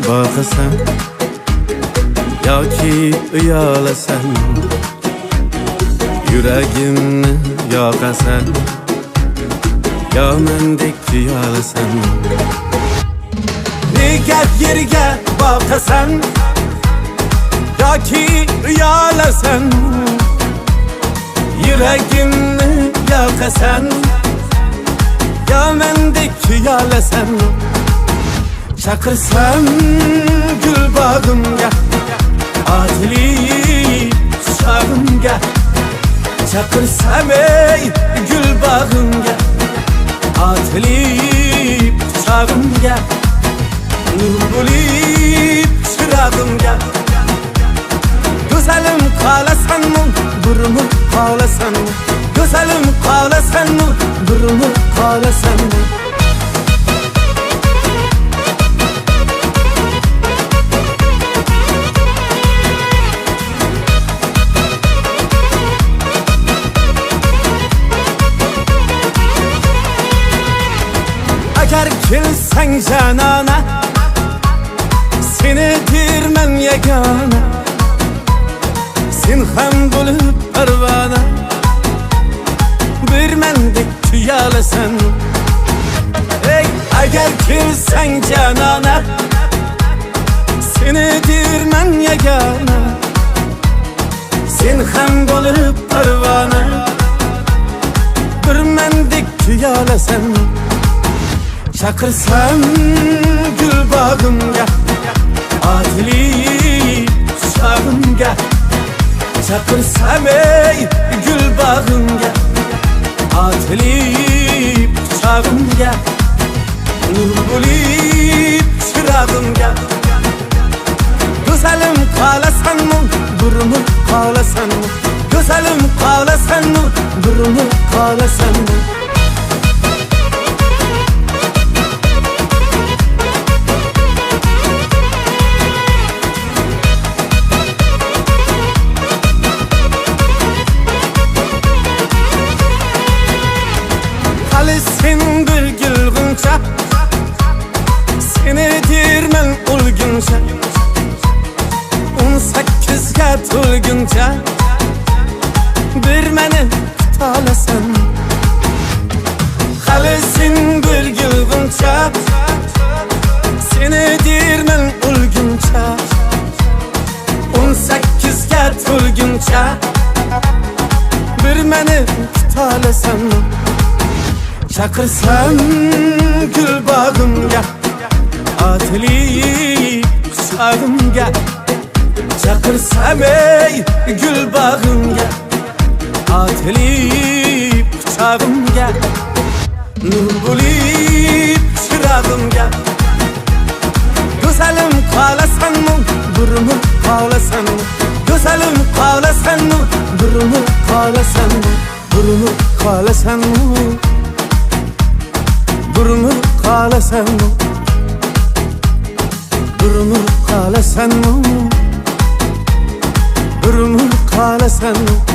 bakasan yoki uyalasan, yuragimni yoqasan, yo mendek tuyalasan. Nega yerga bakasan yoki uyalasan, yuragimni yoqasan, yo mendek tuyalasan. Çakırsam gül bağımga, atili şağımga. Çakırsam ey gül bağımga, atili şağımga. Nur bulip çırağımga. Güzelim kalasan mı, durumu kalasan mı? Güzelim kalasan mı, durumu kalasan mı? Agar kelsen canana, senidir men yegana. Sen ham bulup parvana, bir mendek tuyalasan. Ey agar kelsen canana, senidir men yegana. Sen ham bulup parvana, bir mendek tuyalasan. Çakırsam gül bağımga, atili şağımga. Çakırsam ey gül bağımga, atili şağımga. Nur bulip çırağımga. Güzelim kalasan mı, durumu kalasan mı? Güzelim kalasan mı, durumu kalasan mı? Sen bir gülgünce, senidir men ulgunca. 18'ga to'lguncha, bir meni kutalasan. Hali sen bir gülgünce, senidir men ulguncha. 18'ga to'lguncha, bir meni kutalasan. Çakırsam gül bağımga, atili şağımga. Çakırsam ey gül bağımga, atili şağımga. Nur bulip çırağımga. Güzelim kalasan mı, durumu kalasan mı? Güzelim kalasan mı, durumu kalasan mı? Durumu kalasan mı? Durumu kalasan mı? Durumu kalasan mı? Durumu kalasan mı?